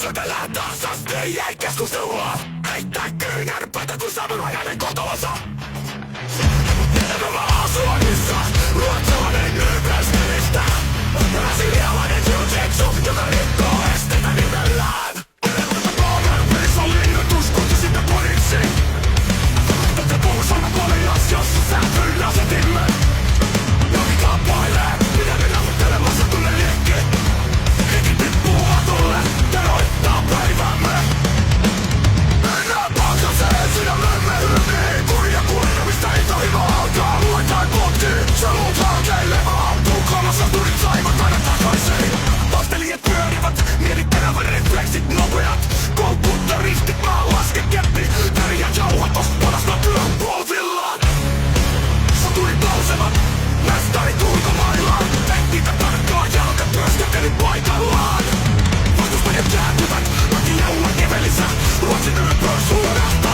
Syötellään taas asti, ei keskustelua. Heittää kyynärpäitä kun samanlainen kotonsa. Elämä asuonissa, ruotsalainen nykästelistä. Brasilialainen jiu-jitsu, joka rikkoo esteitä nimellään. Elämätä pohjan pelissä on linjoitus, kutsu sitä poliisiin. Tätä puusana polias, jossa sääntöillä asetimme. Joki kamppailee, minä mennä muttelemassa tunne liekki. Henki tippuu hatulle, teroittaa päivämme. Mennään pakkaseen sydämemme hymiin. Kurja kulkemista ei toivo alkaa. Luetaan kotiin, sä luut halkeilemaan. Tukholmassa turit saivat aina takaisin. Tastelijat pyörivät, mielittävä refleksit nopeat. Koukutta ristit, maa laske keppi. Väriät jauhatos, parasta työn polvillaan. Soturit nousevat, mestarit ulkomaillaan. Niitä tarkkaa jalka työskenteli paikallaan. Vastustajat kääntyvät, laki jaula kevelissä. Ruotsin ympör suurahtaa.